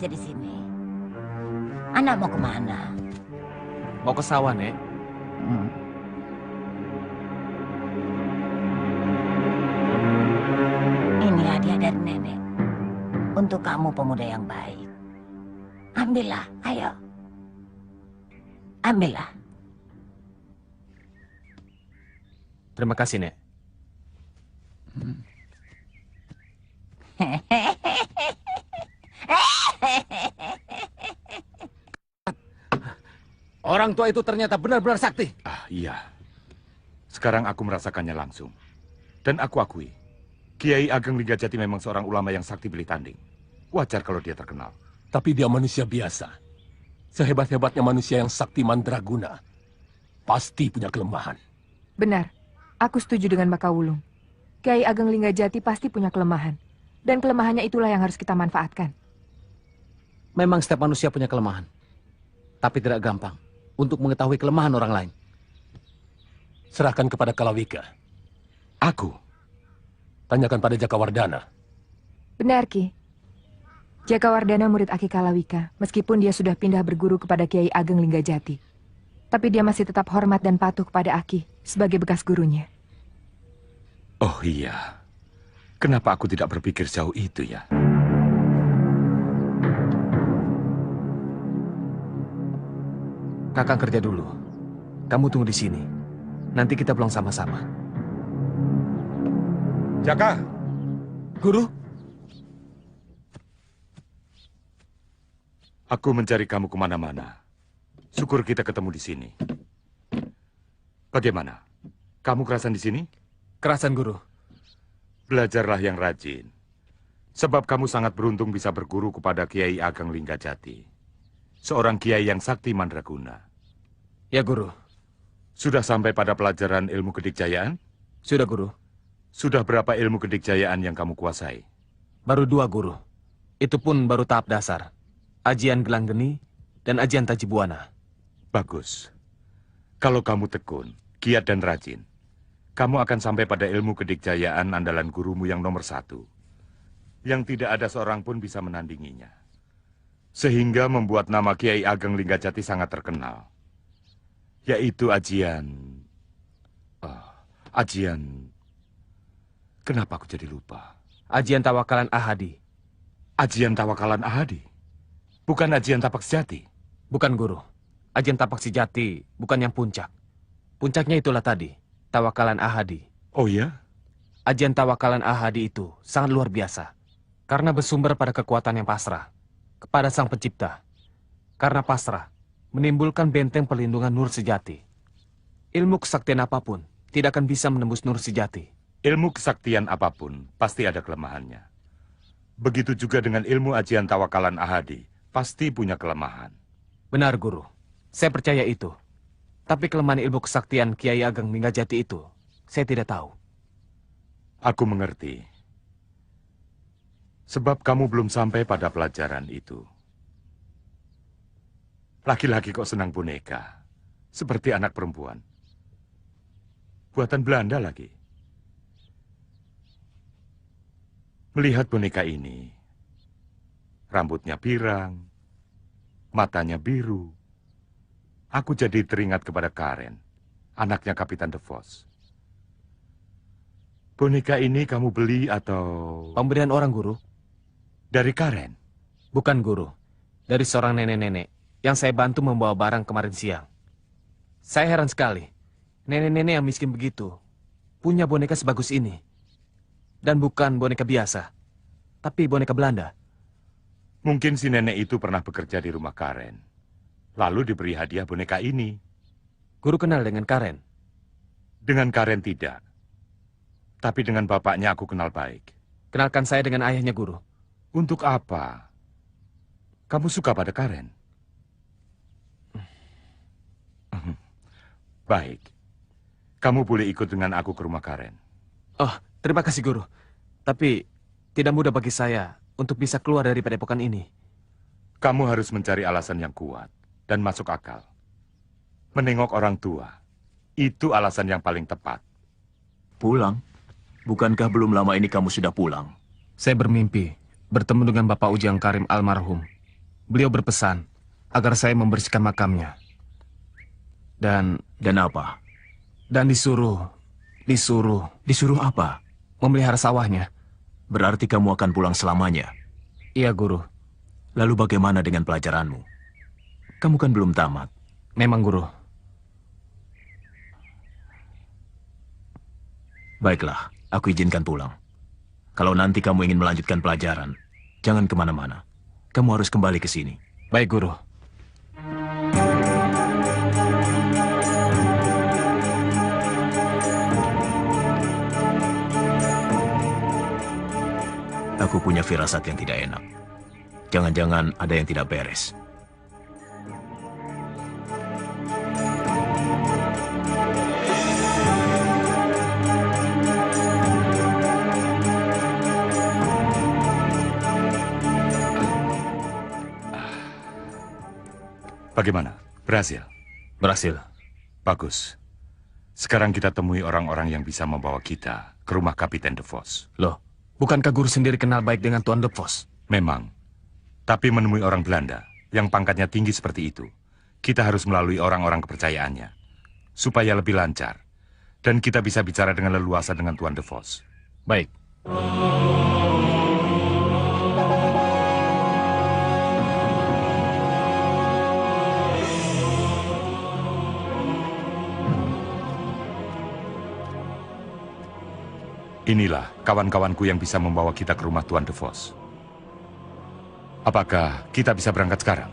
aja di sini. Anak mau kemana? Mau ke sawah, Nek. Ini hadiah dari nenek. Untuk kamu pemuda yang baik. Ambillah, ayo. Ambillah. Terima kasih, Nek. Orang tua itu ternyata benar-benar sakti. Ah, iya. Sekarang aku merasakannya langsung. Dan aku akui, Kiai Ageng Linggajati memang seorang ulama yang sakti beli tanding. Wajar kalau dia terkenal. Tapi dia manusia biasa. Sehebat-hebatnya manusia yang sakti mandraguna, pasti punya kelemahan. Benar, aku setuju dengan Maka Wulung. Kiai Ageng Linggajati pasti punya kelemahan. Dan kelemahannya itulah yang harus kita manfaatkan. Memang setiap manusia punya kelemahan. Tapi tidak gampang untuk mengetahui kelemahan orang lain. Serahkan kepada Kalawika. Aku? Tanyakan pada Jakawardana. Benar, Ki. Jakawardana murid Aki Kalawika, meskipun dia sudah pindah berguru kepada Kiai Ageng Linggajati. Tapi dia masih tetap hormat dan patuh kepada Aki sebagai bekas gurunya. Oh iya. Kenapa aku tidak berpikir jauh itu ya? Kakang kerja dulu. Kamu tunggu di sini. Nanti kita pulang sama-sama. Jaka! Guru? Aku mencari kamu kemana-mana. Syukur kita ketemu di sini. Bagaimana? Kamu kerasan di sini? Kerasan, Guru. Belajarlah yang rajin. Sebab kamu sangat beruntung bisa berguru kepada Kiai Ageng Linggajati. Seorang kiai yang sakti mandraguna. Ya, Guru. Sudah sampai pada pelajaran ilmu kedikjayaan? Sudah, Guru. Sudah berapa ilmu kedikjayaan yang kamu kuasai? Baru 2, Guru. Itu pun baru tahap dasar. Ajian Gelang Geni dan Ajian Taji Buana. Bagus. Kalau kamu tekun, giat dan rajin, kamu akan sampai pada ilmu kedikjayaan andalan gurumu yang nomor 1. Yang tidak ada seorang pun bisa menandinginya. Sehingga membuat nama Kiai Ageng Linggajati sangat terkenal. Yaitu Ajian... Kenapa aku jadi lupa? Ajian Tawakalan Ahadi. Ajian Tawakalan Ahadi? Bukan Ajian Tapak Sejati? Bukan, Guru. Ajian Tapak Sejati bukan yang puncak. Puncaknya itulah tadi, Tawakalan Ahadi. Oh ya? Ajian Tawakalan Ahadi itu sangat luar biasa. Karena bersumber pada kekuatan yang pasrah kepada Sang Pencipta. Karena pasrah menimbulkan benteng perlindungan nur sejati. Ilmu kesaktian apapun tidak akan bisa menembus nur sejati. Ilmu kesaktian apapun pasti ada kelemahannya. Begitu juga dengan ilmu Ajian Tawakalan Ahadi, pasti punya kelemahan. Benar, Guru. Saya percaya itu. Tapi kelemahan ilmu kesaktian Kiai Ageng Linggajati itu, saya tidak tahu. Aku mengerti. Sebab kamu belum sampai pada pelajaran itu. Laki-laki kok senang boneka. Seperti anak perempuan. Buatan Belanda lagi. Melihat boneka ini, rambutnya pirang, matanya biru. Aku jadi teringat kepada Karen, anaknya Kapitan De Vos. Boneka ini kamu beli atau... Pemberian orang, Guru. Dari Karen? Bukan, Guru. Dari seorang nenek-nenek yang saya bantu membawa barang kemarin siang. Saya heran sekali. Nenek-nenek yang miskin begitu punya boneka sebagus ini. Dan bukan boneka biasa, tapi boneka Belanda. Mungkin si nenek itu pernah bekerja di rumah Karen. Lalu diberi hadiah boneka ini. Guru kenal dengan Karen? Dengan Karen tidak. Tapi dengan bapaknya aku kenal baik. Kenalkan saya dengan ayahnya, Guru. Untuk apa? Kamu suka pada Karen? Baik. Kamu boleh ikut dengan aku ke rumah Karen. Oh, terima kasih, Guru. Tapi tidak mudah bagi saya untuk bisa keluar dari padepokan ini. Kamu harus mencari alasan yang kuat dan masuk akal. Menengok orang tua, itu alasan yang paling tepat. Pulang? Bukankah belum lama ini kamu sudah pulang? Saya bermimpi bertemu dengan Bapak Ujang Karim almarhum beliau berpesan agar saya membersihkan makamnya. Dan apa? disuruh Disuruh apa? memelihara sawahnya. Berarti kamu akan pulang selamanya. Iya, Guru. Lalu bagaimana dengan pelajaranmu? Kamu kan belum tamat. Memang, Guru. Baiklah, aku izinkan pulang. Kalau nanti kamu ingin melanjutkan pelajaran, jangan kemana-mana. Kamu harus kembali ke sini. Baik, Guru. Aku punya firasat yang tidak enak. Jangan-jangan ada yang tidak beres. Bagaimana? Berhasil? Berhasil. Bagus. Sekarang kita temui orang-orang yang bisa membawa kita ke rumah Kapiten De Vos. Loh, bukankah Guru sendiri kenal baik dengan Tuan De Vos? Memang. Tapi menemui orang Belanda yang pangkatnya tinggi seperti itu, kita harus melalui orang-orang kepercayaannya. Supaya lebih lancar. Dan kita bisa bicara dengan leluasa dengan Tuan De Vos. Baik. Inilah kawan-kawanku yang bisa membawa kita ke rumah Tuan De Vos. Apakah kita bisa berangkat sekarang?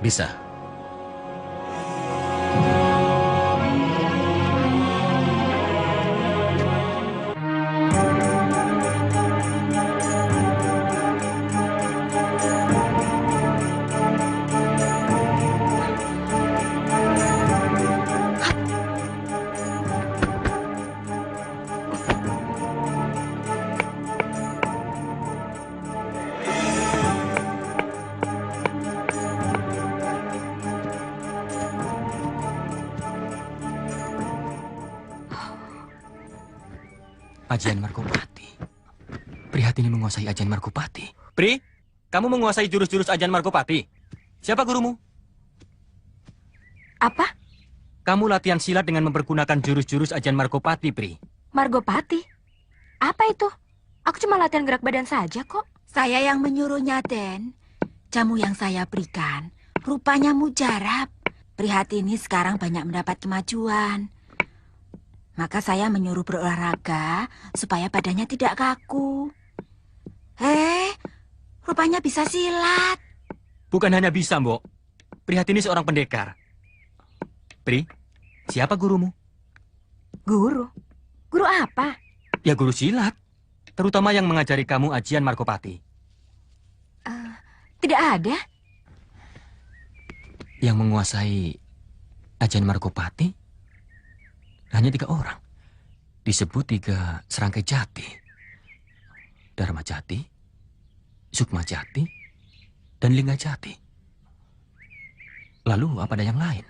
Bisa. Ajian Margopati. Prihatini menguasai Ajian Margopati. Pri, kamu menguasai jurus-jurus Ajian Margopati. Siapa gurumu? Apa? Kamu latihan silat dengan mempergunakan jurus-jurus Ajian Margopati, Pri. Margopati? Apa itu? Aku cuma latihan gerak badan saja kok. Saya yang menyuruhnya, Den. Jamu yang saya berikan rupanya mujarab. Prihatini sekarang banyak mendapat kemajuan. Maka saya menyuruh berolahraga supaya badannya tidak kaku. Rupanya bisa silat. Bukan hanya bisa, Mbok. Prihatini seorang pendekar. Pri, siapa gurumu? Guru? Guru apa? Ya guru silat. Terutama yang mengajari kamu Ajian Margopati. Tidak ada. Yang menguasai Ajian Margopati hanya 3 orang. Disebut 3 serangkai jati. Dharma Jati, Sukma Jati, dan Lingga Jati. Lalu apa ada yang lain?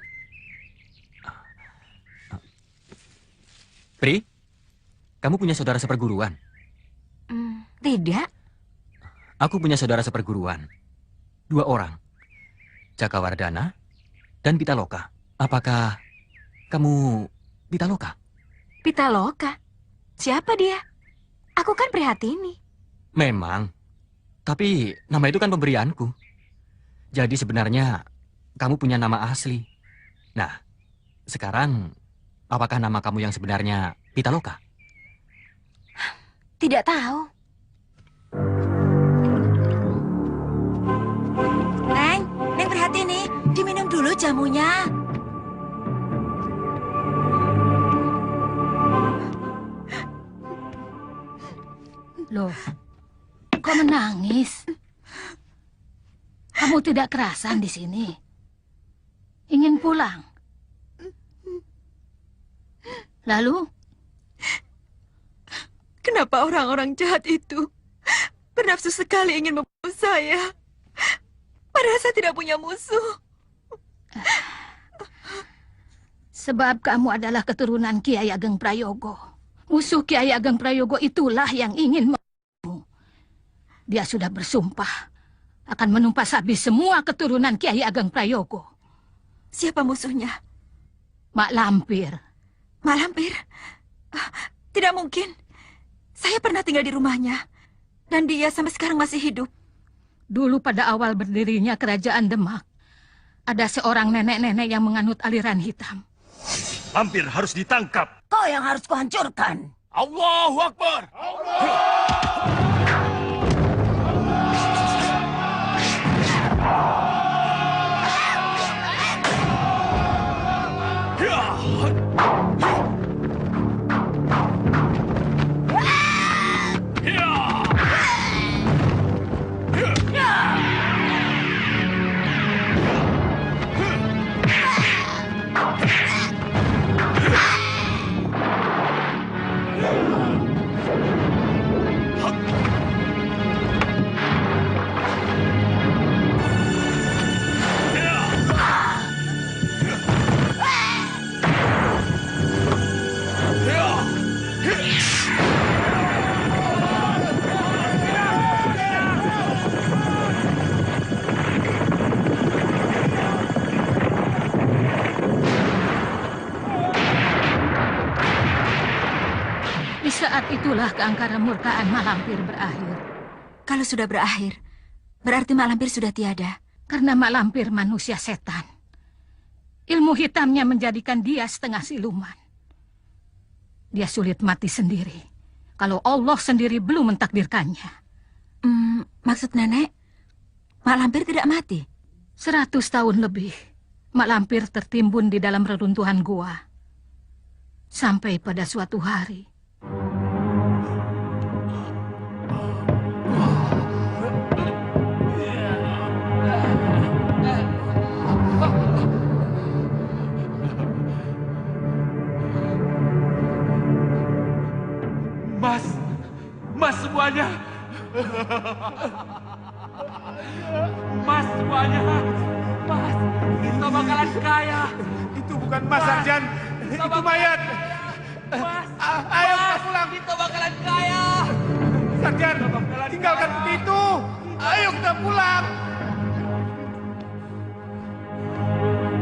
Pri, kamu punya saudara seperguruan? Tidak. Aku punya saudara seperguruan. 2 orang. Jakawardana dan Pitaloka. Apakah kamu Pitaloka? Pitaloka? Siapa dia? Aku kan Prihatini. Memang. Tapi nama itu kan pemberianku. Jadi sebenarnya kamu punya nama asli. Nah, sekarang apakah nama kamu yang sebenarnya Pitaloka? Tidak tahu. Neng Prihatini, diminum dulu jamunya. Loh, kok menangis? Kamu tidak kerasan di sini? Ingin pulang? Lalu? Kenapa orang-orang jahat itu bernafsu sekali ingin membunuh saya? Padahal saya tidak punya musuh. Sebab kamu adalah keturunan Kiai Ageng Prayogo. Musuh Kiai Ageng Prayogo itulah yang ingin membunuhmu. Dia sudah bersumpah akan menumpas habis semua keturunan Kiai Ageng Prayogo. Siapa musuhnya? Mak Lampir. Mak Lampir? Tidak mungkin. Saya pernah tinggal di rumahnya. Dan dia sampai sekarang masih hidup. Dulu pada awal berdirinya kerajaan Demak, ada seorang nenek-nenek yang menganut aliran hitam. Lampir harus ditangkap. Kau yang harus kuhancurkan. Allahu Akbar! Saat itulah keangkaran murkaan Mak Lampir berakhir. Kalau sudah berakhir, berarti Mak Lampir sudah tiada. Karena Mak Lampir manusia setan. Ilmu hitamnya menjadikan dia setengah siluman. Dia sulit mati sendiri. Kalau Allah sendiri belum mentakdirkannya. Maksud nenek, Mak Lampir tidak mati? 100 tahun lebih, Mak Lampir tertimbun di dalam reruntuhan gua. Sampai pada suatu hari, Mas semuanya. Mas semuanya. Mas, kita bakalan kaya. Itu bukan Mas Sarjan, itu mayat. Mas, ayo kita pulang. Kita bakalan kaya. Sarjan, tinggalkan itu. Ayo kita pulang.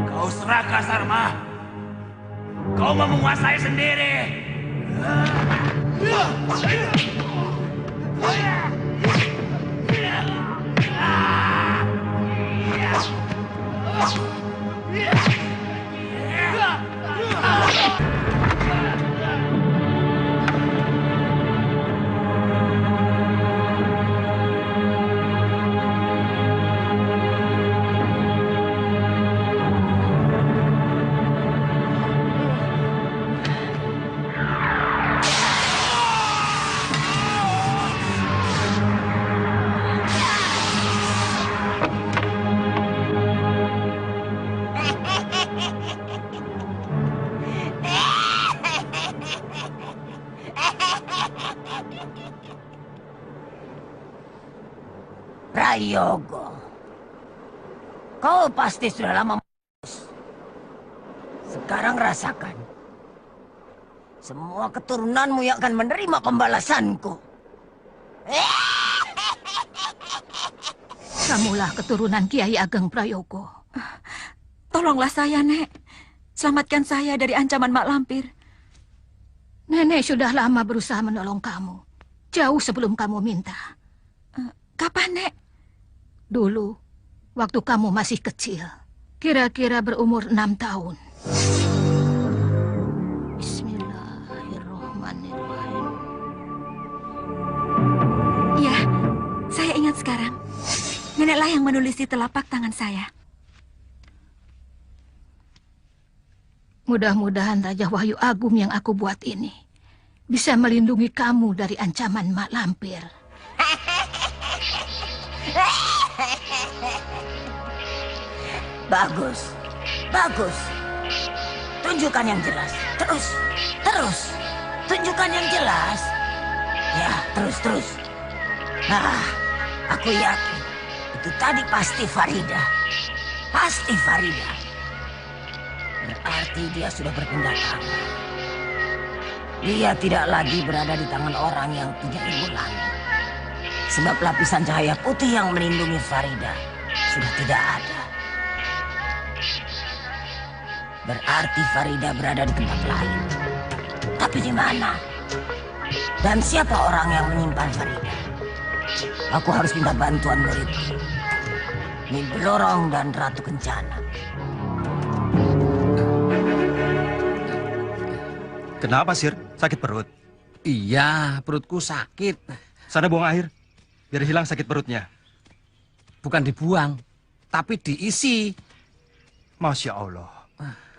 Kau serakah, Sarma. Kau mau menguasai sendiri. Prayogo, kau pasti sudah lama mampus. Sekarang rasakan. Semua keturunanmu yang akan menerima pembalasanku. kamulah keturunan Kiai Ageng Prayogo. Tolonglah saya, Nek. Selamatkan saya dari ancaman Mak Lampir. Nenek sudah lama berusaha menolong kamu. Jauh sebelum kamu minta. Kapan, Nek? Dulu, waktu kamu masih kecil. Kira-kira berumur 6 tahun. Bismillahirrahmanirrahim. Iya, saya ingat sekarang. Neneklah yang menulis di telapak tangan saya. Mudah-mudahan Raja Wahyu Agung yang aku buat ini bisa melindungi kamu dari ancaman Mak Lampir. Bagus, bagus. Tunjukkan yang jelas. Terus. Tunjukkan yang jelas. Ya, terus. Nah, aku yakin itu tadi pasti Farida. Pasti Farida. Berarti dia sudah berpindah tangan. Dia tidak lagi berada di tangan orang yang punya ilmu langit. Sebab lapisan cahaya putih yang melindungi Farida sudah tidak ada. Berarti Farida berada di tempat lain. Tapi di mana? Dan siapa orang yang menyimpan Farida? Aku harus minta bantuan muridku, Nyi Blorong dan Ratu Kencana. Kenapa, Sir? Sakit perut? Iya, perutku sakit. Sana buang air, biar hilang sakit perutnya. Bukan dibuang, tapi diisi. Masya Allah.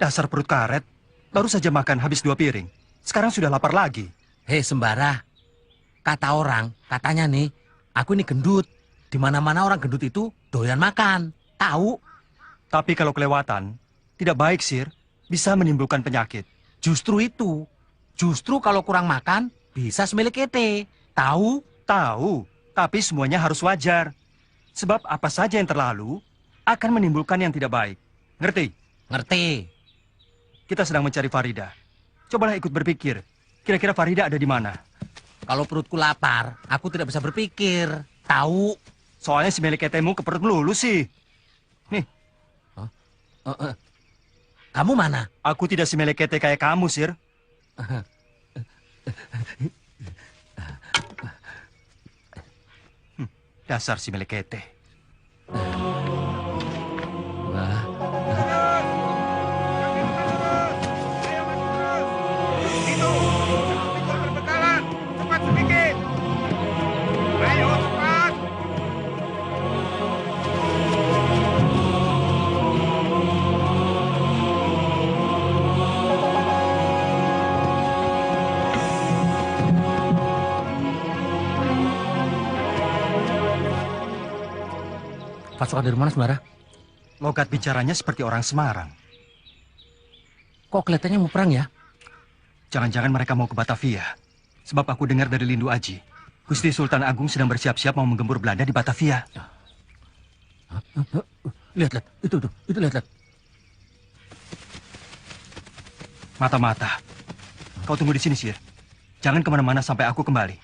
Dasar perut karet. Baru saja makan habis 2 piring. Sekarang sudah lapar lagi. Hei sembara, kata orang, katanya nih, aku ini gendut. Di mana-mana orang gendut itu doyan makan. Tahu? Tapi kalau kelewatan, tidak baik, Sir. Bisa menimbulkan penyakit. Justru itu. Justru kalau kurang makan, bisa semilik kete. Tahu? Tahu. Tapi semuanya harus wajar. Sebab apa saja yang terlalu akan menimbulkan yang tidak baik. Ngerti? Ngerti. Kita sedang mencari Farida. Cobalah ikut berpikir. Kira-kira Farida ada di mana? Kalau perutku lapar, aku tidak bisa berpikir. Tahu? Soalnya si milik ketemu ke perut melulu sih. Nih. Kamu mana? Aku tidak si milik kete kayak kamu, Sir. Dasar si milik kete. Pasukan dari mana, Sembara? Logat bicaranya seperti orang Semarang. Kok kelihatannya mau perang ya? Jangan-jangan mereka mau ke Batavia. Sebab aku dengar dari Lindu Aji, Gusti Sultan Agung sedang bersiap-siap mau menggempur Belanda di Batavia. Lihat, itu lihat. Mata-mata. Kau tunggu di sini, Sir. Jangan kemana-mana sampai aku kembali.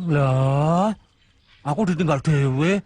Lah, aku ditinggal dewe.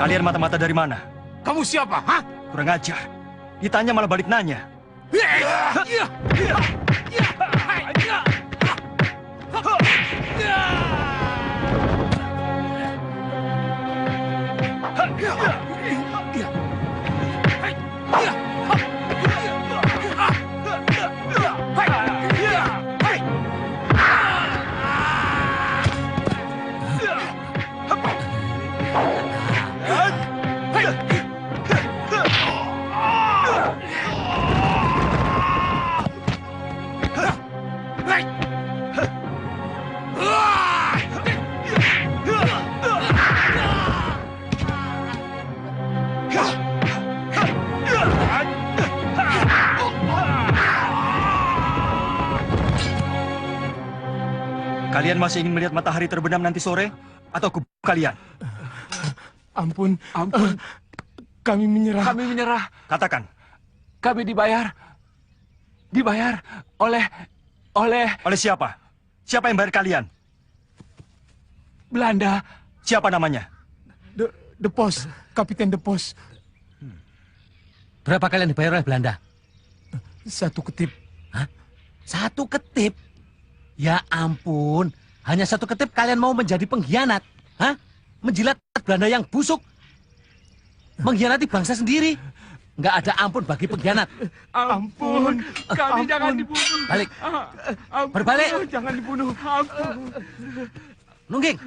Kalian mata-mata dari mana? Kamu siapa, hah? Kurang ajar. Ditanya malah balik nanya. Kalian masih ingin melihat matahari terbenam nanti sore? Atau kalian? Ampun. Kami menyerah. Kami menyerah. Katakan. Kami dibayar oleh siapa? Siapa yang bayar kalian? Belanda. Siapa namanya? The Pos, Kapiten The Pos. Berapa kalian dibayar oleh Belanda? 1 ketip. Hah? 1 ketip? Ya ampun, hanya 1 ketip kalian mau menjadi pengkhianat? Hah? Menjilat Belanda yang busuk? Mengkhianati bangsa sendiri? Nggak ada ampun bagi pengkhianat. Ampun, kami jangan dibunuh. Balik. Ampun, Berbalik. Jangan dibunuh. Ampun. Nungging.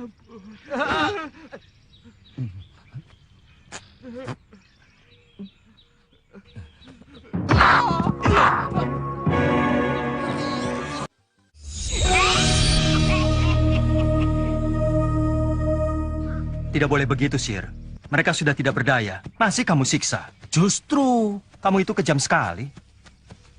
Tidak boleh begitu, Sir. Mereka sudah tidak berdaya. Masih kamu siksa. Justru. Kamu itu kejam sekali.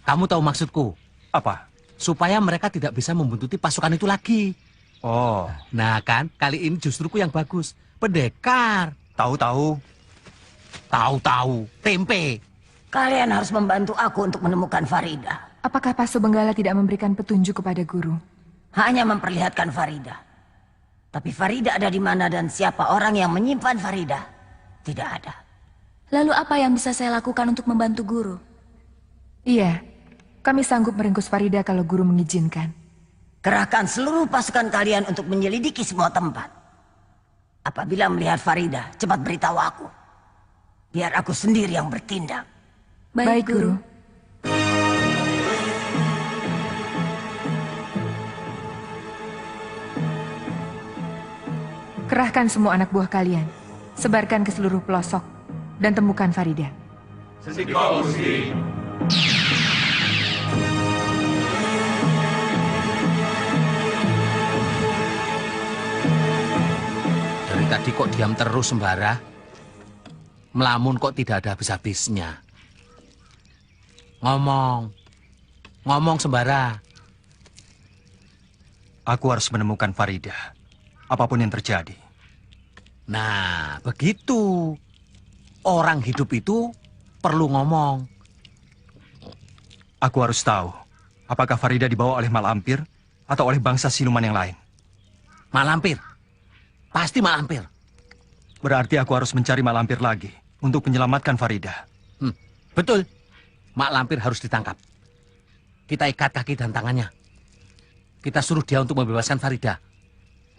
Kamu tahu maksudku? Apa? Supaya mereka tidak bisa membuntuti pasukan itu lagi. Oh. Nah kan, kali ini justruku yang bagus. Pendekar. Tahu-tahu. Tahu-tahu. Tempe. Kalian harus membantu aku untuk menemukan Farida. Apakah Pasu Benggala tidak memberikan petunjuk kepada guru? Hanya memperlihatkan Farida. Tapi Farida ada di mana dan siapa orang yang menyimpan Farida? Tidak ada. Lalu apa yang bisa saya lakukan untuk membantu guru? Iya, kami sanggup meringkus Farida kalau guru mengizinkan. Kerahkan seluruh pasukan kalian untuk menyelidiki semua tempat. Apabila melihat Farida, cepat beritahu aku. Biar aku sendiri yang bertindak. Baik, guru. Kerahkan semua anak buah kalian. Sebarkan ke seluruh pelosok. Dan temukan Farida. Sendiko Gusti. Dari tadi kok diam terus Sembara? Melamun kok tidak ada habis-habisnya. Ngomong Sembara. Aku harus menemukan Farida. Apapun yang terjadi. Nah, begitu. Orang hidup itu perlu ngomong. Aku harus tahu, apakah Farida dibawa oleh Malampir atau oleh bangsa siluman yang lain. Malampir? Pasti Malampir. Berarti aku harus mencari Malampir lagi untuk menyelamatkan Farida. Betul. Malampir harus ditangkap. Kita ikat kaki dan tangannya. Kita suruh dia untuk membebaskan Farida.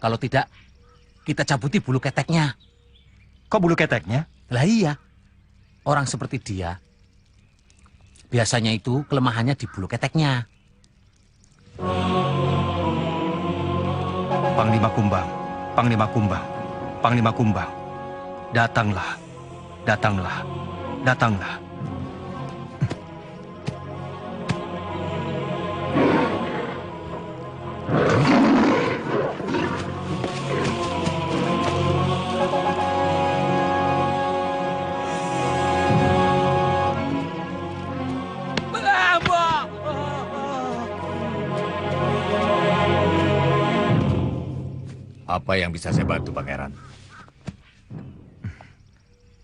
Kalau tidak, kita cabuti bulu keteknya. Kok bulu keteknya? Lah iya. Orang seperti dia, biasanya itu kelemahannya di bulu keteknya. Panglima Kumbang, Panglima Kumbang, Panglima Kumbang. Datanglah, datanglah, datanglah. Apa yang bisa saya bantu, Pangeran?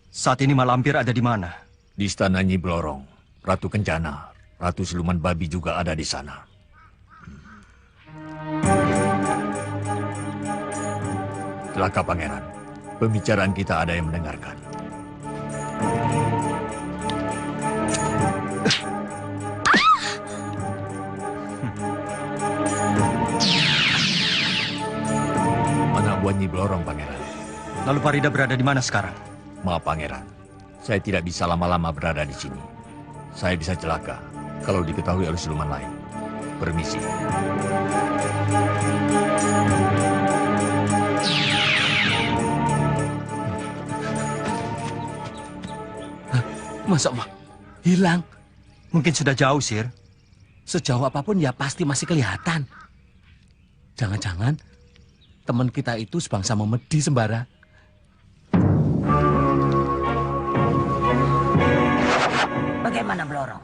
Saat ini Malampir ada di mana? Di Istana Nyi Blorong. Ratu Kencana, Ratu Siluman Babi juga ada di sana. Celaka, Pangeran. Pembicaraan kita ada yang mendengarkan. Buat Nyi Blorong, Pangeran. Lalu Farida berada di mana sekarang? Maaf, Pangeran. Saya tidak bisa lama-lama berada di sini. Saya bisa celaka kalau diketahui oleh siluman lain. Permisi. Masa hilang? Mungkin sudah jauh, Sir. Sejauh apapun ya pasti masih kelihatan. Jangan-jangan teman kita itu sebangsa memedi, Sembara. Bagaimana, Blorong?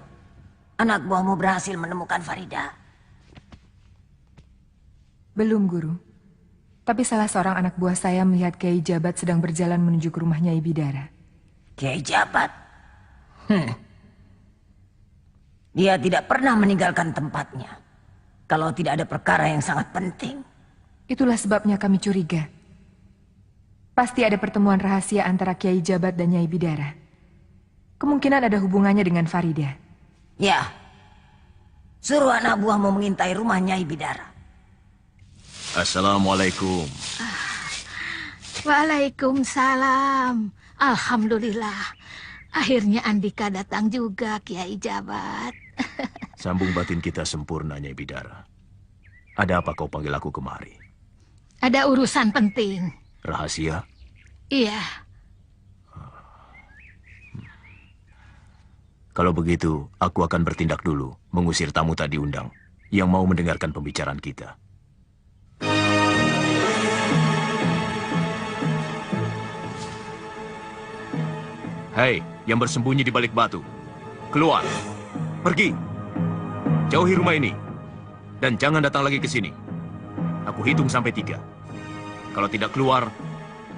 Anak buahmu berhasil menemukan Farida? Belum, Guru. Tapi salah seorang anak buah saya melihat Kiai Jabat sedang berjalan menuju ke rumah Nyai Bidara. Kiai Jabat? Dia tidak pernah meninggalkan tempatnya. Kalau tidak ada perkara yang sangat penting. Itulah sebabnya kami curiga. Pasti ada pertemuan rahasia antara Kiai Jabat dan Nyai Bidara. Kemungkinan ada hubungannya dengan Farida. Ya. Suruh anak buahmu mengintai rumah Nyai Bidara. Assalamualaikum. Waalaikumsalam. Alhamdulillah. Akhirnya Andika datang juga, Kiai Jabat. Sambung batin kita sempurna, Nyai Bidara. Ada apa kau panggil aku kemari? Ada urusan penting. Rahasia? Iya. Kalau begitu, aku akan bertindak dulu, mengusir tamu tak diundang, yang mau mendengarkan pembicaraan kita. Hei, yang bersembunyi di balik batu. Keluar. Pergi. Jauhi rumah ini. Dan jangan datang lagi ke sini. Aku hitung sampai 3. Kalau tidak keluar,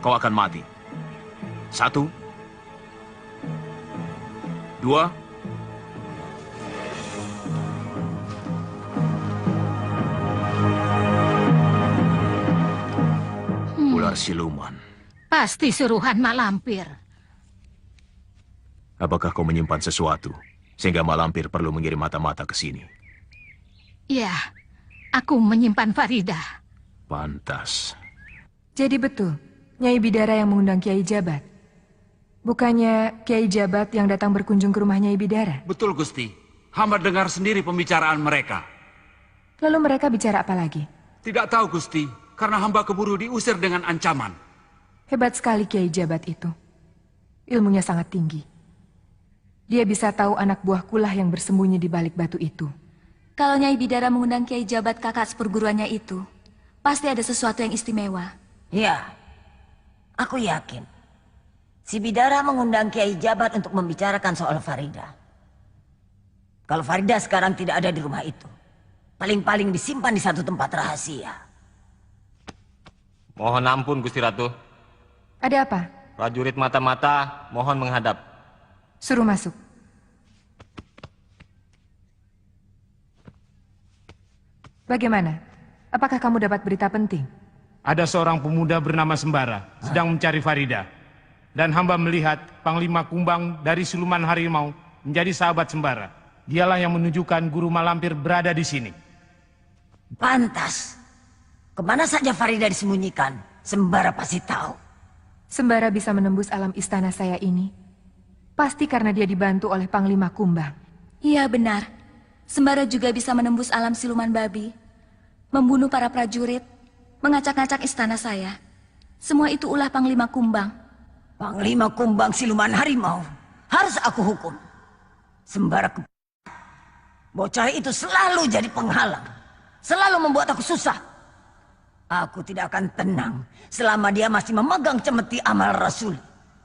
kau akan mati. 1, 2, 3. Ular siluman. Pasti suruhan Mak Lampir. Apakah kau menyimpan sesuatu sehingga Mak Lampir perlu mengirim mata-mata ke sini? Ya, aku menyimpan Faridah. Pantas. Jadi betul, Nyai Bidara yang mengundang Kiai Jabat. Bukannya Kiai Jabat yang datang berkunjung ke rumah Nyai Bidara? Betul, Gusti. Hamba dengar sendiri pembicaraan mereka. Lalu mereka bicara apa lagi? Tidak tahu, Gusti. Karena hamba keburu diusir dengan ancaman. Hebat sekali Kiai Jabat itu. Ilmunya sangat tinggi. Dia bisa tahu anak buah kulah yang bersembunyi di balik batu itu. Kalau Nyai Bidara mengundang Kiai Jabat kakak seperguruannya itu, pasti ada sesuatu yang istimewa. Ya, aku yakin. Si Bidara mengundang Kiai Jabat untuk membicarakan soal Farida. Kalau Farida sekarang tidak ada di rumah itu, paling-paling disimpan di satu tempat rahasia. Mohon ampun, Gusti Ratu. Ada apa? Prajurit mata-mata mohon menghadap. Suruh masuk. Bagaimana? Apakah kamu dapat berita penting? Ada seorang pemuda bernama Sembara sedang mencari Farida. Dan hamba melihat Panglima Kumbang dari siluman harimau menjadi sahabat Sembara. Dialah yang menunjukkan Guru Mak Lampir berada di sini. Pantas. Kemana saja Farida disembunyikan, Sembara pasti tahu. Sembara bisa menembus alam istana saya ini. Pasti karena dia dibantu oleh Panglima Kumbang. Iya benar. Sembara juga bisa menembus alam siluman babi. Membunuh para prajurit. Mengacak-ngacak istana saya. Semua itu ulah Panglima Kumbang. Panglima Kumbang siluman harimau. Harus aku hukum. Sembara bocah itu selalu jadi penghalang. Selalu membuat aku susah. Aku tidak akan tenang selama dia masih memegang cemeti amal Rasuli.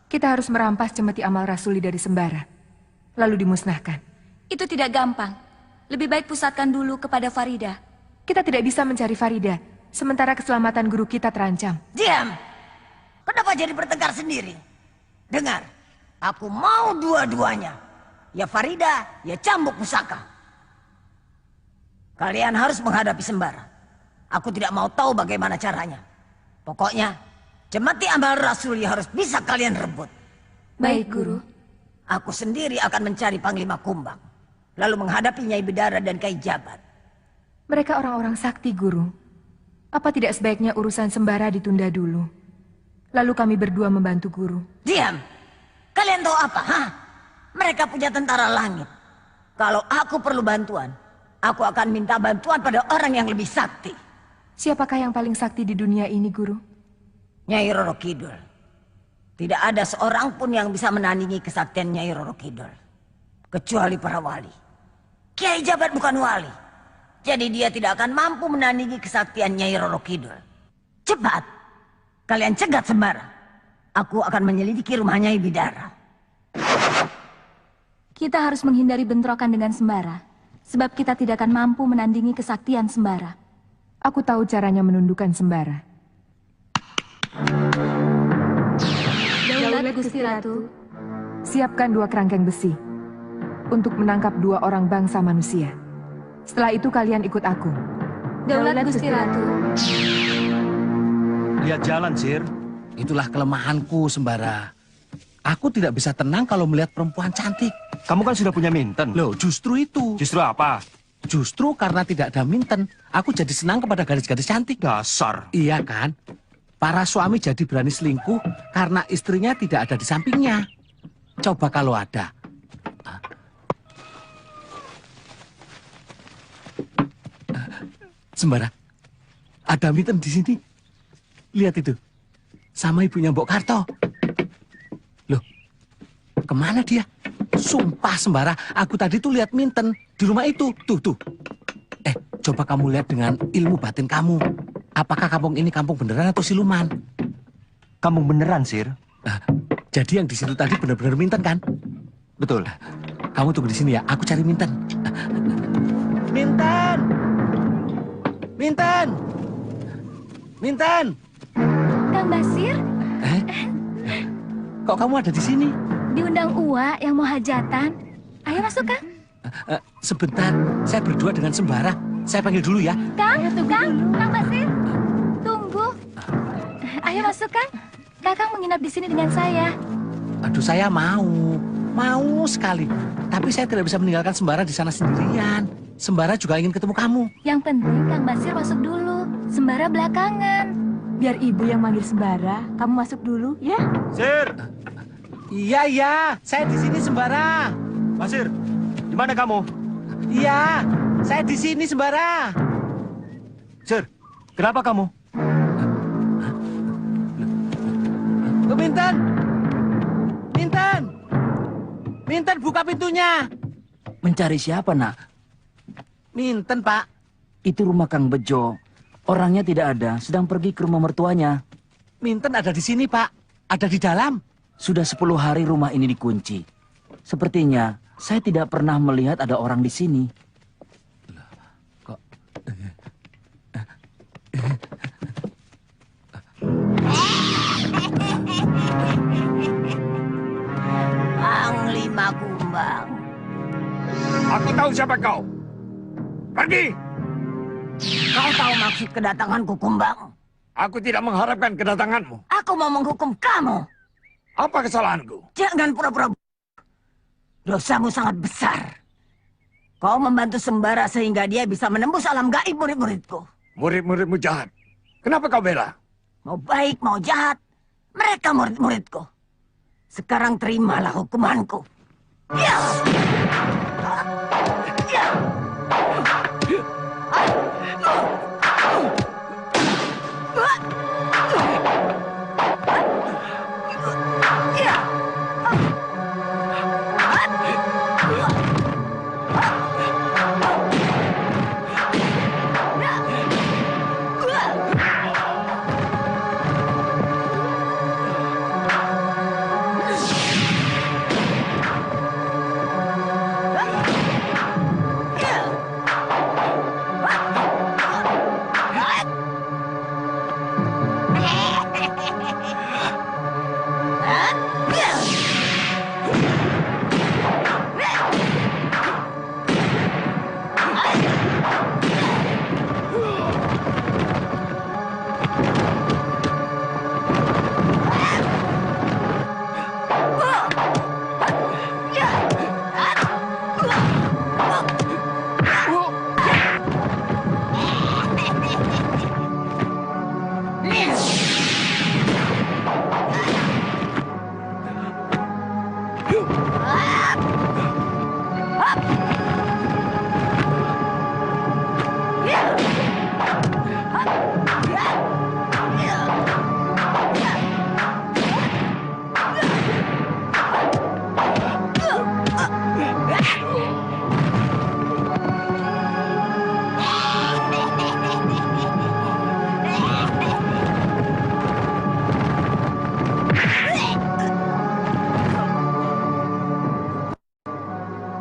Kita harus merampas cemeti amal Rasuli dari Sembara. Lalu dimusnahkan. Itu tidak gampang. Lebih baik pusatkan dulu kepada Farida. Kita tidak bisa mencari Farida, sementara keselamatan guru kita terancam. Diam! Kenapa jadi bertengkar sendiri? Dengar, aku mau dua-duanya. Ya Farida, ya cambuk pusaka. Kalian harus menghadapi Sembara. Aku tidak mau tahu bagaimana caranya. Pokoknya, cemeti amal Rasuli harus bisa kalian rebut. Baik, Guru. Aku sendiri akan mencari Panglima Kumbang. Lalu menghadapi Nyai Bidara dan Kiai Jabat. Mereka orang-orang sakti, Guru. Apa tidak sebaiknya urusan Sembara ditunda dulu? Lalu kami berdua membantu Guru. Diam! Kalian tahu apa, hah? Mereka punya tentara langit. Kalau aku perlu bantuan, aku akan minta bantuan pada orang yang lebih sakti. Siapakah yang paling sakti di dunia ini, Guru? Nyai Roro Kidul. Tidak ada seorang pun yang bisa menandingi kesaktian Nyai Roro Kidul. Kecuali para wali. Kiai Jabat bukan wali. Jadi dia tidak akan mampu menandingi kesaktian Nyai Roro Kidul. Cepat, kalian cegat Sembara. Aku akan menyelidiki rumah Nyai Bidara. Kita harus menghindari bentrokan dengan Sembara. Sebab kita tidak akan mampu menandingi kesaktian Sembara. Aku tahu caranya menundukkan Sembara. Daulat Gusti Ratu. Siapkan 2 kerangkeng besi untuk menangkap 2 orang bangsa manusia. Setelah itu kalian ikut aku. Daulat Gusti Ratu. Lihat jalan, Sir. Itulah kelemahanku, Sembara. Aku tidak bisa tenang kalau melihat perempuan cantik. Kamu kan sudah punya Minten. Loh, justru itu. Justru apa? Justru karena tidak ada Minten, aku jadi senang kepada gadis-gadis cantik. Dasar. Iya kan? Para suami jadi berani selingkuh karena istrinya tidak ada di sampingnya. Coba kalau ada. Sembara, ada Minten di sini. Lihat itu, sama ibunya Mbok Karto. Loh, kemana dia? Sumpah Sembara, aku tadi tuh lihat Minten di rumah itu. Tuh. Coba kamu lihat dengan ilmu batin kamu. Apakah kampung ini kampung beneran atau siluman? Kampung beneran, Sir. Jadi yang di situ tadi benar-benar Minten kan? Betul. Kamu tunggu di sini ya, aku cari Minten. Minten! Minten! Minten! Kang Basir, Kok kamu ada di sini? diundang Uwa yang mau hajatan. Ayo masuk, Kang. Sebentar, saya berdua dengan Sembara. Saya panggil dulu ya. Kang Basir, tunggu. Ayo masuk, Kang. Kakang menginap di sini dengan saya. Aduh, saya mau sekali. Tapi saya tidak bisa meninggalkan Sembara di sana sendirian. Sembara juga ingin ketemu kamu. Yang penting Kang Basir masuk dulu. Sembara belakangan. Biar ibu yang manggil Sembara, kamu masuk dulu, ya? Sir! Iya, saya di sini Sembara. Basir, di mana kamu? Iya, saya di sini Sembara. Sir, kenapa kamu? Minten! Minten! Minten, buka pintunya. Mencari siapa, nak? Minten, Pak. Itu rumah Kang Bejo. Orangnya tidak ada, sedang pergi ke rumah mertuanya. Minten ada di sini, Pak. Ada di dalam. Sudah 10 hari rumah ini dikunci. Sepertinya saya tidak pernah melihat ada orang di sini. Panglima Kumbang. Aku tahu siapa kau. Pergi! Kau tahu maksud kedatanganku, Kumbang? Aku tidak mengharapkan kedatanganmu. Aku mau menghukum kamu. Apa kesalahanku? Jangan pura-pura. Dosamu sangat besar. Kau membantu Sembara sehingga dia bisa menembus alam gaib murid-muridku. Murid-muridmu jahat. Kenapa kau bela? Mau baik, mau jahat. Mereka murid-muridku. Sekarang terimalah hukumanku. Ya! Ya!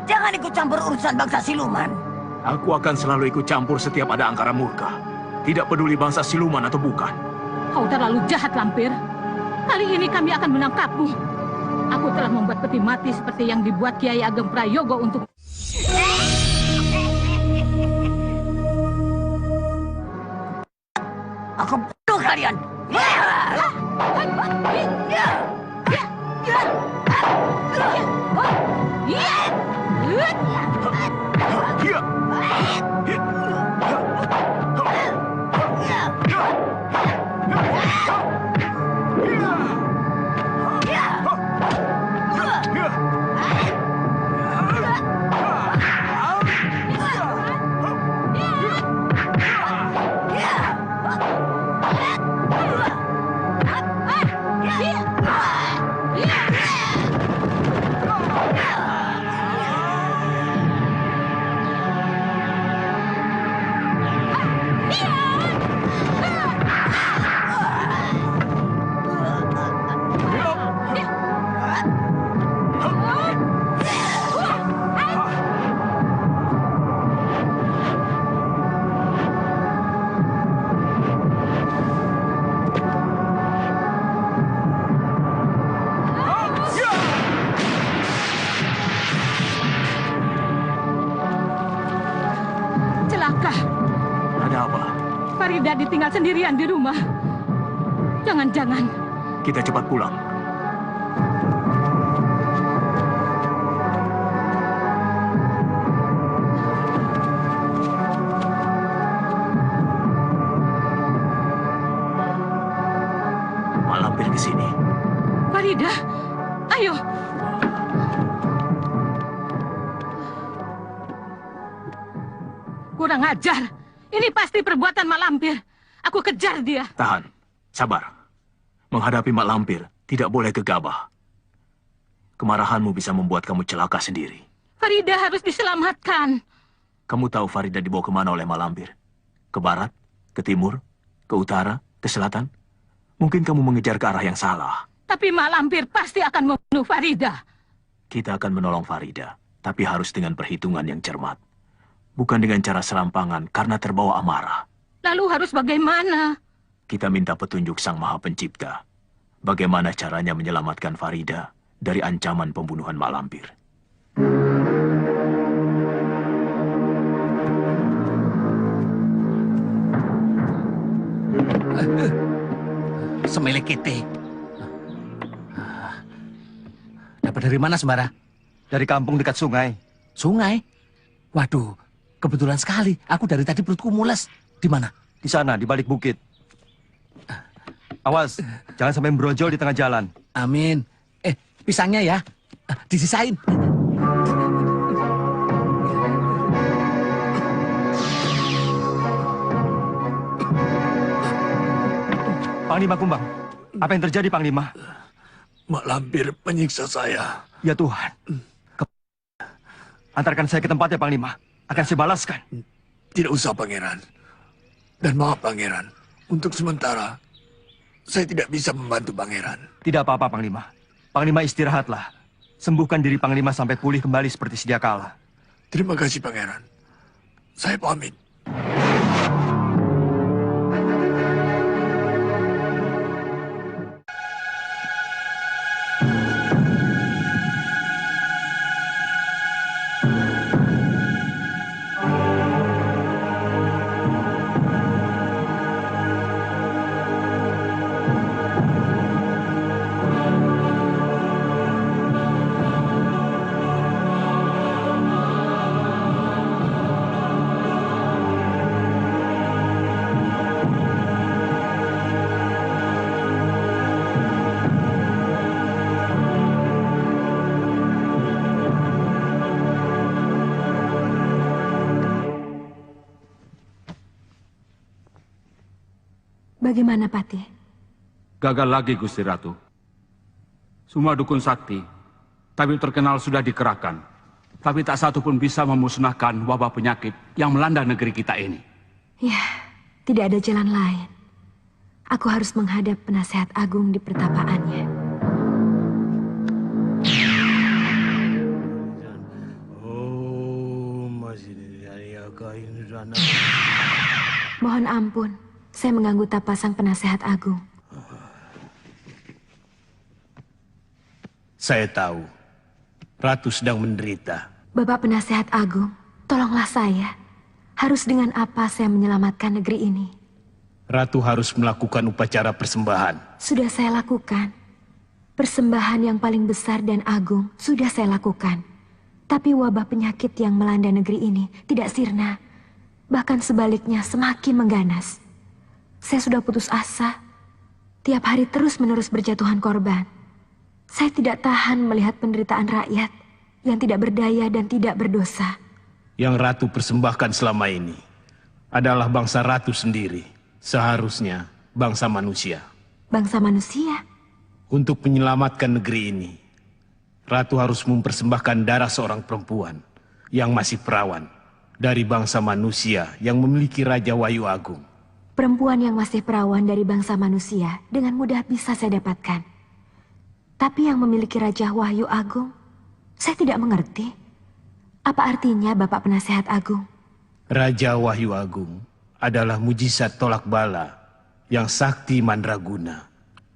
Jangan ikut campur urusan bangsa siluman. Aku akan selalu ikut campur setiap ada angkara murka. Tidak peduli bangsa siluman atau bukan. Kau terlalu jahat, Lampir. Kali ini kami akan menangkapmu. Aku telah membuat peti mati seperti yang dibuat Kiai Ageng Prayogo untuk... Aku bunuh kalian. celaka. Ada apa? Farida ditinggal sendirian di rumah. Jangan-jangan. Kita cepat pulang. Malampir ke sini. Farida, ayo. Kurang ajar. Ini pasti perbuatan Mak Lampir. Aku kejar dia. Tahan. Sabar. Menghadapi Mak Lampir, tidak boleh gegabah. Kemarahanmu bisa membuat kamu celaka sendiri. Farida harus diselamatkan. Kamu tahu Farida dibawa kemana oleh Mak Lampir? Ke barat? Ke timur? Ke utara? Ke selatan? Mungkin kamu mengejar ke arah yang salah. Tapi Mak Lampir pasti akan membunuh Farida. Kita akan menolong Farida, tapi harus dengan perhitungan yang cermat. Bukan dengan cara serampangan karena terbawa amarah. Lalu harus bagaimana? Kita minta petunjuk Sang Maha Pencipta. Bagaimana caranya menyelamatkan Farida dari ancaman pembunuhan Mak Lampir. Semelekete. Dapat dari mana, Sembara? Dari kampung dekat sungai. Sungai? Waduh, kebetulan sekali. Aku dari tadi perutku mules. Di mana? Di sana, di balik bukit. Awas, jangan sampai brojol di tengah jalan. Amin. Pisangnya ya, disisain. Panglima Kumbang, apa yang terjadi, Panglima? Mak Lampir menyiksa saya. Ya Tuhan. Antarkan saya ke tempatnya, Panglima. Akan saya balaskan. Tidak usah, Pangeran. Dan maaf, Pangeran. Untuk sementara, saya tidak bisa membantu Pangeran. Tidak apa-apa, Panglima. Panglima istirahatlah. Sembuhkan diri Panglima sampai pulih kembali seperti sedia kala. Terima kasih, Pangeran. Saya pamit. Bagaimana, Patih? Gagal lagi, Gusti Ratu. Semua dukun sakti, tabib terkenal sudah dikerahkan. Tapi tak satu pun bisa memusnahkan wabah penyakit yang melanda negeri kita ini. Ya, tidak ada jalan lain. Aku harus menghadap penasehat agung di pertapaannya. Mohon ampun. Saya mengganggu tapa sang penasehat agung. Saya tahu, Ratu sedang menderita. Bapak penasehat agung, tolonglah saya. Harus dengan apa saya menyelamatkan negeri ini? Ratu harus melakukan upacara persembahan. Sudah saya lakukan. Persembahan yang paling besar dan agung sudah saya lakukan. Tapi wabah penyakit yang melanda negeri ini tidak sirna. Bahkan sebaliknya semakin mengganas. Saya sudah putus asa. Tiap hari terus-menerus berjatuhan korban. Saya tidak tahan melihat penderitaan rakyat yang tidak berdaya dan tidak berdosa. Yang Ratu persembahkan selama ini adalah bangsa Ratu sendiri. Seharusnya bangsa manusia. Bangsa manusia? Untuk menyelamatkan negeri ini, Ratu harus mempersembahkan darah seorang perempuan yang masih perawan dari bangsa manusia yang memiliki Raja Wahyu Agung. Perempuan yang masih perawan dari bangsa manusia dengan mudah bisa saya dapatkan. Tapi yang memiliki Raja Wahyu Agung, saya tidak mengerti. Apa artinya Bapak Penasehat Agung? Raja Wahyu Agung adalah mujizat tolak bala yang sakti mandraguna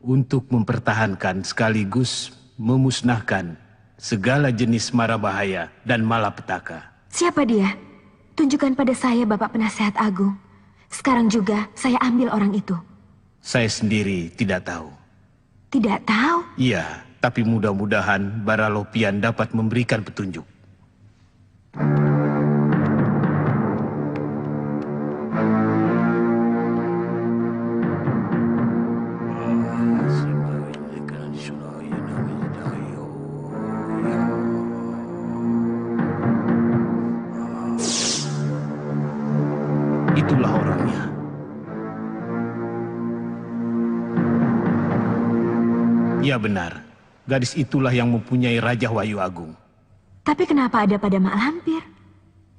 untuk mempertahankan sekaligus memusnahkan segala jenis mara bahaya dan malapetaka. Siapa dia? Tunjukkan pada saya, Bapak Penasehat Agung. Sekarang juga saya ambil orang itu. Saya sendiri tidak tahu. Tidak tahu? Iya, tapi mudah-mudahan Baralopian dapat memberikan petunjuk. Itulah orangnya. Ya benar, gadis itulah yang mempunyai Raja Wahyu Agung. Tapi kenapa ada pada Mak Lampir?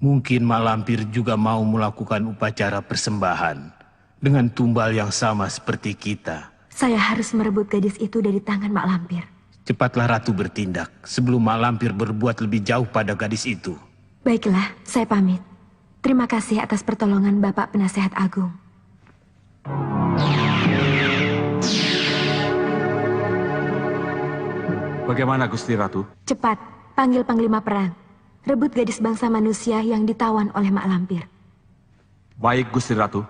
Mungkin Mak Lampir juga mau melakukan upacara persembahan dengan tumbal yang sama seperti kita. Saya harus merebut gadis itu dari tangan Mak Lampir. Cepatlah Ratu bertindak sebelum Mak Lampir berbuat lebih jauh pada gadis itu. Baiklah, saya pamit. Terima kasih atas pertolongan Bapak Penasehat Agung. Bagaimana Gusti Ratu? Cepat, panggil Panglima Perang. Rebut gadis bangsa manusia yang ditawan oleh Mak Lampir. Baik Gusti Ratu.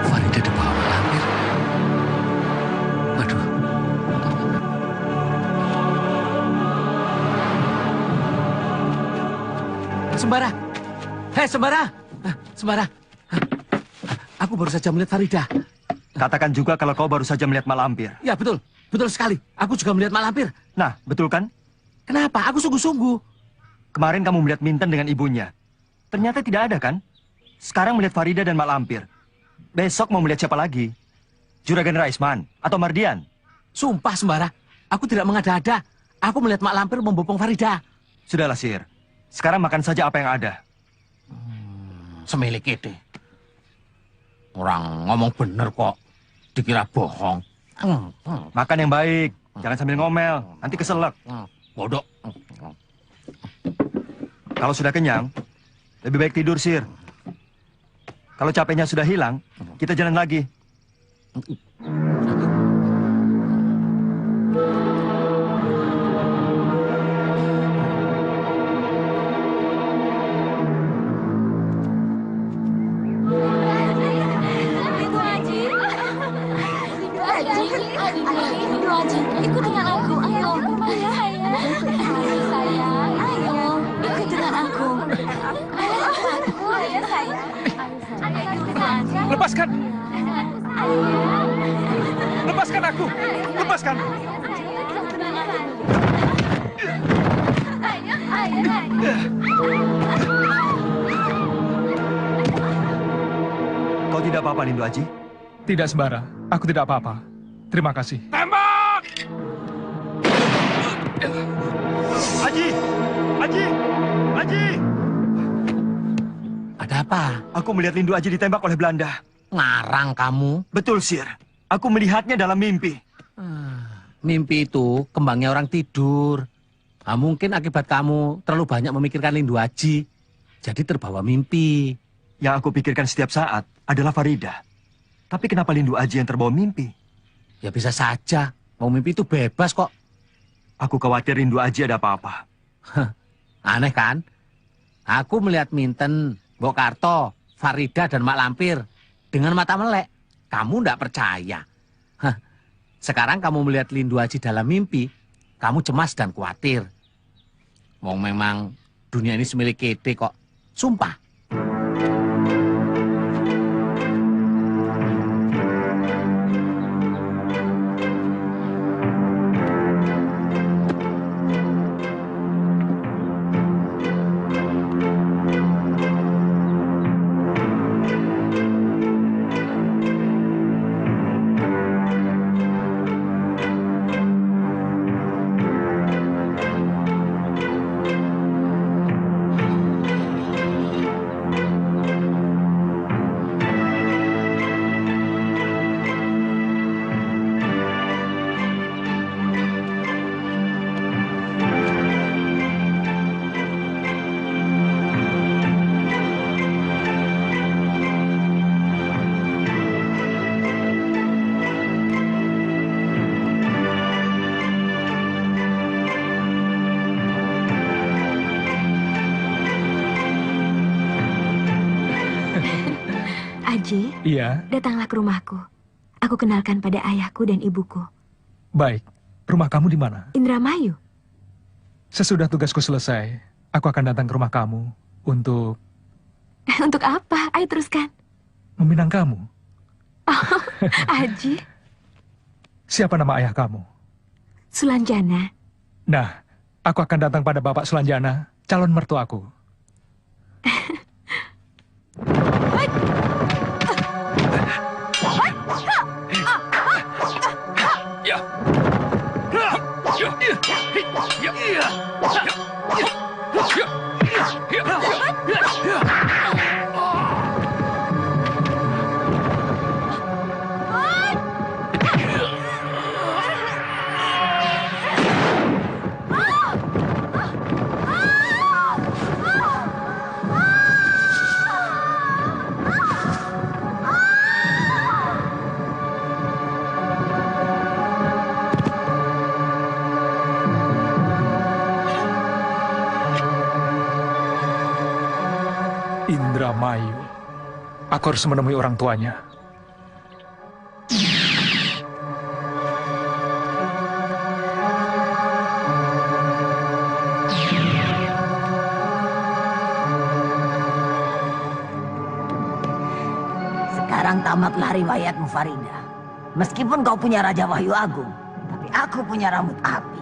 Farida dibawa Mak Lampir. Waduh. Sembara. Hei, Sembara. Sembara. Aku baru saja melihat Farida. Katakan juga kalau kau baru saja melihat Mak Lampir. Ya, betul. Betul sekali. Aku juga melihat Mak Lampir. Nah, betul kan? Kenapa? Aku sungguh-sungguh. Kemarin kamu melihat Minten dengan ibunya. Ternyata tidak ada kan? Sekarang melihat Farida dan Mak Lampir. Besok mau melihat siapa lagi? Juragan Raisman atau Mardian? Sumpah, Sembara. Aku tidak mengada-ada. Aku melihat Mak Lampir membopong Farida. Sudahlah, Sir. Sekarang makan saja apa yang ada. Semilik ide. Orang ngomong bener kok. Dikira bohong. Makan yang baik. Jangan sambil ngomel. Nanti keselak. Bodoh. Kalau sudah kenyang, lebih baik tidur, Sir. Kalau capeknya sudah hilang, kita jalan lagi. Ikut dengan aku, ayo. Ayo, sayang. Ayo, ikut dengan aku. Ayo, sayang. Lepaskan! Lepaskan aku! Lepaskan! Kau tidak apa-apa, Lindu Aji? Tidak, Sembara. Aku tidak apa-apa. Terima kasih. Tembak! Aji! Aji! Aji! Ada apa? Aku melihat Lindu Aji ditembak oleh Belanda. Ngarang kamu? Betul, Sir. Aku melihatnya dalam mimpi. Mimpi itu kembangnya orang tidur. Nah, mungkin akibat kamu terlalu banyak memikirkan Lindu Aji. Jadi terbawa mimpi. Yang aku pikirkan setiap saat adalah Farida. Tapi kenapa Lindu Aji yang terbawa mimpi? Ya bisa saja. Mau mimpi itu bebas kok. Aku khawatir Lindu Aji ada apa-apa. Aneh kan? Aku melihat Minten, Mbok Karto, Farida, dan Mak Lampir dengan mata melek. Kamu ndak percaya. Sekarang kamu melihat Lindu Aji dalam mimpi, kamu cemas dan khawatir. Memang dunia ini semilik kita kok. Sumpah. Haji, Iya, datanglah ke rumahku. Aku kenalkan pada ayahku dan ibuku. baik. Rumah kamu di mana? Indramayu. Sesudah tugasku selesai, aku akan datang ke rumah kamu untuk Untuk apa? Ayo teruskan. meminang kamu. Haji, Siapa nama ayah kamu? Sulanjana. Nah, aku akan datang pada Bapak Sulanjana, calon mertuaku. Indramayu. Aku harus menemui orang tuanya. Sekarang tamatlah riwayatmu, Farida. Meskipun kau punya Raja Wahyu Agung, tapi aku punya rambut api.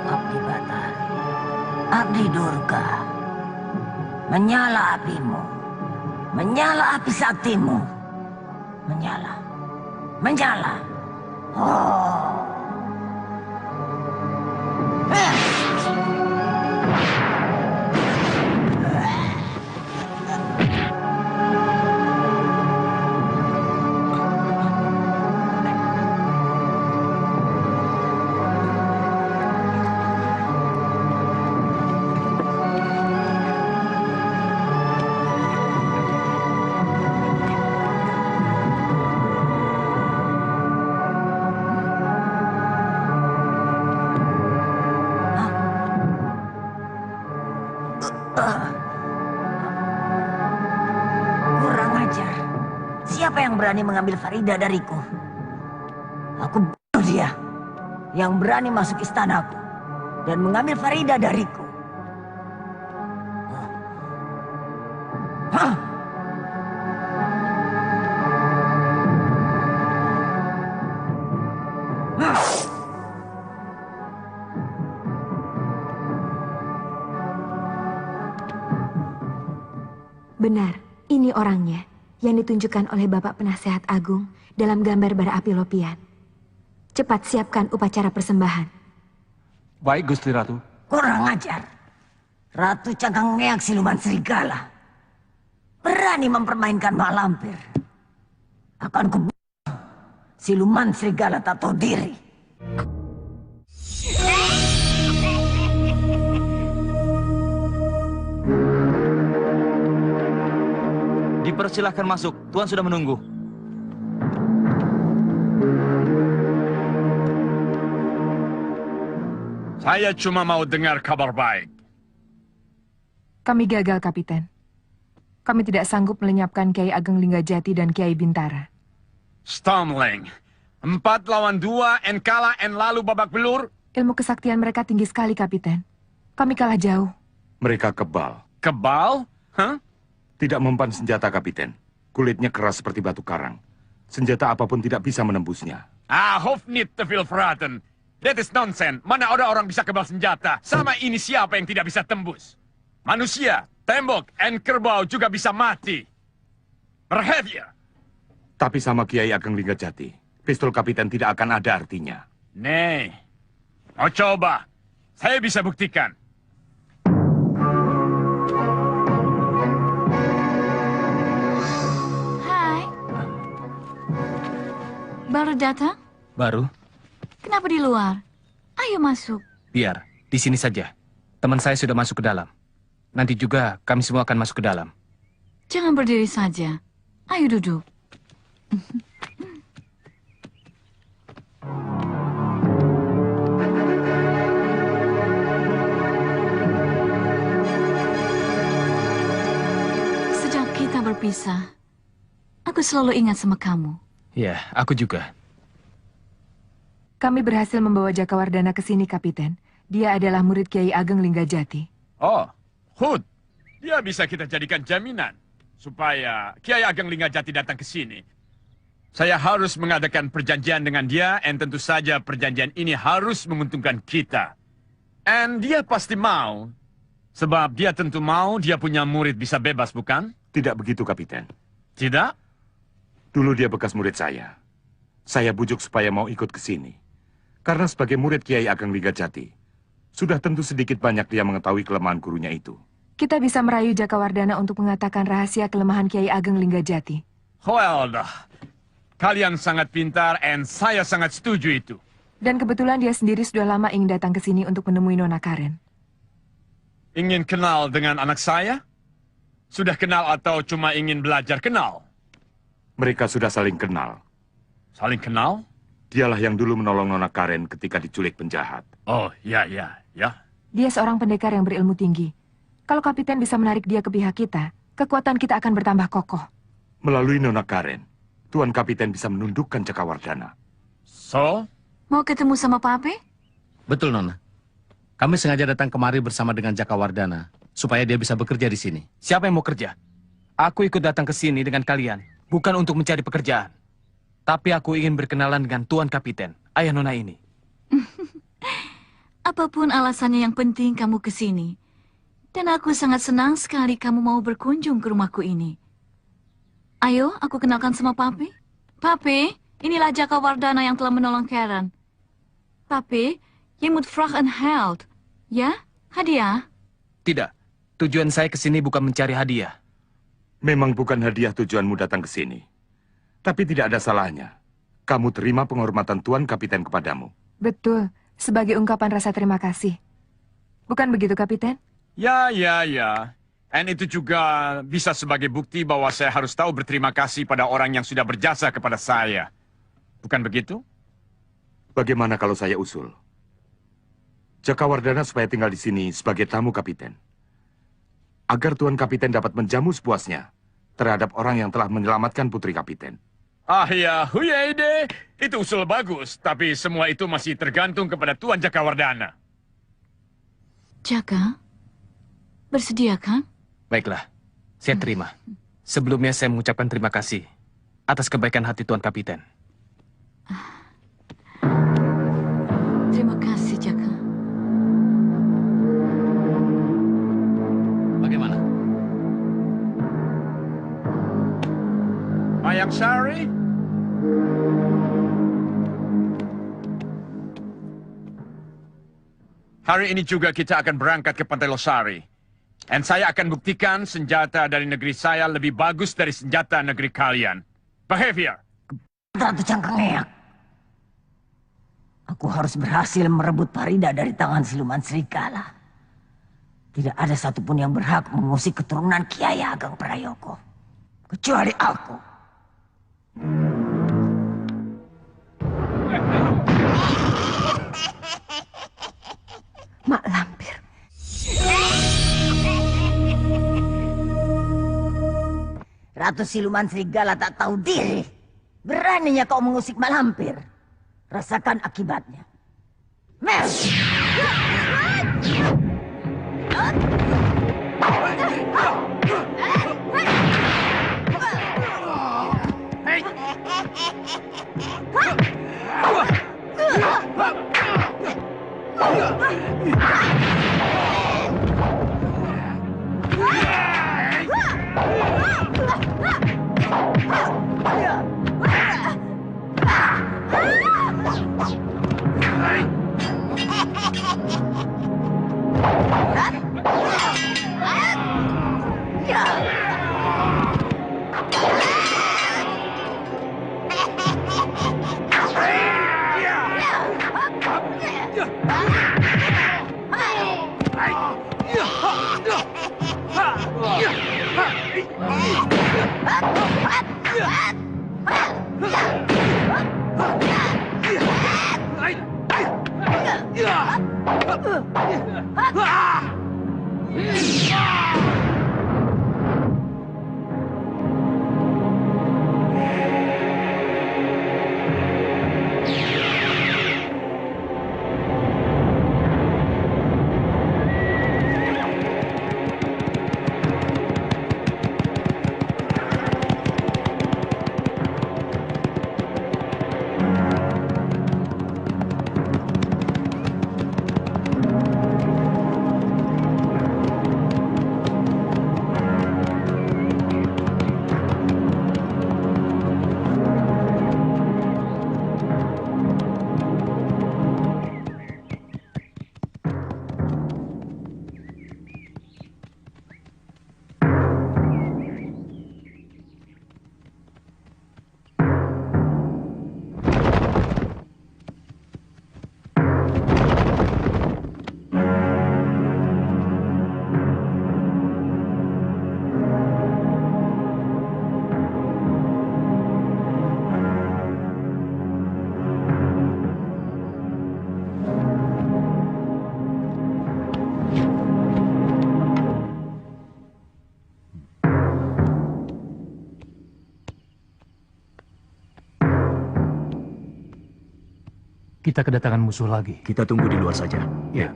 Abdi Batari, Abdi Durga, menyala apimu, menyala api saktimu, menyala, menyala. Oh. Kurang ajar. Siapa yang berani mengambil Farida dariku? Aku bunuh dia. Yang berani masuk istanaku dan mengambil Farida dariku. Hah? Benar, ini orangnya yang ditunjukkan oleh Bapak Penasehat Agung dalam gambar bara api Lopian. Cepat siapkan upacara persembahan. Baik, Gusti Ratu. Kurang ajar. Ratu Cangkang Ngeak siluman serigala. Berani mempermainkan Mak Lampir. Akan kubunuh. Siluman serigala tak tahu diri. Dipersilahkan masuk, Tuan sudah menunggu. Saya cuma mau dengar kabar baik. Kami gagal, Kapiten. Kami tidak sanggup melenyapkan Kiai Ageng Linggajati dan Kiai Bintara. Stormling, 4 lawan 2, en kalah, en lalu babak belur. Ilmu kesaktian mereka tinggi sekali, Kapiten. Kami kalah jauh. Mereka kebal. Kebal? Hah? Tidak mempan senjata, Kapiten. Kulitnya keras seperti batu karang. Senjata apapun tidak bisa menembusnya. Ah, hof niet te veel praten. That is nonsense. Mana ada orang bisa kebal senjata? Sama ini siapa yang tidak bisa tembus? Manusia, tembok, en kerbau juga bisa mati. Behavior. Tapi sama Kiai Ageng Linggajati, pistol Kapiten tidak akan ada artinya. Nih, mau coba. Saya bisa buktikan. Hai. Baru datang? Baru? Kenapa di luar? Ayo masuk. Biar, di sini saja. Teman saya sudah masuk ke dalam. Nanti juga kami semua akan masuk ke dalam. Jangan berdiri saja. Ayo duduk. berpisah, aku selalu ingat sama kamu. Ya, aku juga. Kami berhasil membawa Jakawardana ke sini, Kapiten. Dia adalah murid Kiai Ageng Linggajati. Oh, Hud. Dia bisa kita jadikan jaminan supaya Kiai Ageng Linggajati datang ke sini. Saya harus mengadakan perjanjian dengan dia, dan tentu saja perjanjian ini harus menguntungkan kita. Dan dia pasti mau. Sebab dia tentu mau dia punya murid bisa bebas, bukan? Tidak begitu, Kapiten. Tidak? Dulu dia bekas murid saya. Saya bujuk supaya mau ikut ke sini. Karena sebagai murid Kiai Ageng Linggajati, sudah tentu sedikit banyak dia mengetahui kelemahan gurunya itu. Kita bisa merayu Jakawardana untuk mengatakan rahasia kelemahan Kiai Ageng Linggajati. Well, kalian sangat pintar, dan saya sangat setuju itu. Dan kebetulan dia sendiri sudah lama ingin datang ke sini untuk menemui Nona Karen. Ingin kenal dengan anak saya? Sudah kenal atau cuma ingin belajar kenal? Mereka sudah saling kenal. Saling kenal? Dialah yang dulu menolong Nona Karen ketika diculik penjahat. Oh, ya. Dia seorang pendekar yang berilmu tinggi. Kalau Kapiten bisa menarik dia ke pihak kita, kekuatan kita akan bertambah kokoh. Melalui Nona Karen, Tuan Kapiten bisa menundukkan Jakawardana. So? Mau ketemu sama Pape? Betul, Nona. Kami sengaja datang kemari bersama dengan Jakawardana, supaya dia bisa bekerja di sini. Siapa yang mau kerja? Aku ikut datang ke sini dengan kalian, bukan untuk mencari pekerjaan. Tapi aku ingin berkenalan dengan Tuan Kapiten, ayah Nona ini. Apapun alasannya, yang penting kamu ke sini. Dan aku sangat senang sekali kamu mau berkunjung ke rumahku ini. Ayo, aku kenalkan sama Pape. Pape, inilah Jakawardana yang telah menolong Karen. Pape, je moet vraag een held. Ya, hadiah? Tidak, tujuan saya ke sini bukan mencari hadiah. Memang bukan hadiah tujuanmu datang ke sini. Tapi tidak ada salahnya. Kamu terima penghormatan Tuan Kapiten kepadamu. Betul, sebagai ungkapan rasa terima kasih. Bukan begitu, Kapiten? Ya. Dan itu juga bisa sebagai bukti bahwa saya harus tahu berterima kasih pada orang yang sudah berjasa kepada saya. Bukan begitu? Bagaimana kalau saya usul? Jakawardana supaya tinggal di sini sebagai tamu Kapiten. Agar Tuan Kapiten dapat menjamu sepuasnya terhadap orang yang telah menyelamatkan putri Kapiten. Ah ya, ide. Itu usul bagus, tapi semua itu masih tergantung kepada Tuan Jakawardana. Jaka, bersedia kan? Baiklah, saya terima. Sebelumnya saya mengucapkan terima kasih atas kebaikan hati Tuan Kapiten. Terima kasih, Jaka. Bagaimana? Mayang Sari? Hari ini juga kita akan berangkat ke Pantai Losari. Dan saya akan buktikan senjata dari negeri saya lebih bagus dari senjata negeri kalian. Behavior! Ratu Cangkengeak. Aku harus berhasil merebut Farida dari tangan siluman serigala. Tidak ada satupun yang berhak mengusik keturunan Kiai Ageng Prayoko. Kecuali aku. Mak Lampir. Ratu siluman serigala tak tahu diri. Beraninya kau mengusik Mak Lampir. Rasakan akibatnya. Mer! kita kedatangan musuh lagi. Kita tunggu di luar saja. Ya.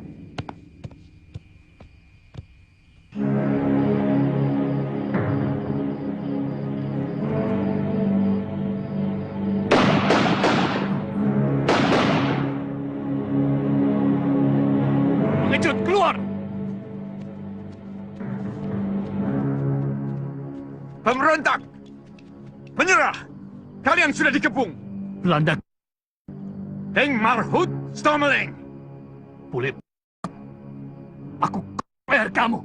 Pengecut, keluar! Pemberontak! Menyerah! Kalian sudah dikepung! Belanda. Deng Marhut Stomeling! Boleh. Aku bayar kamu.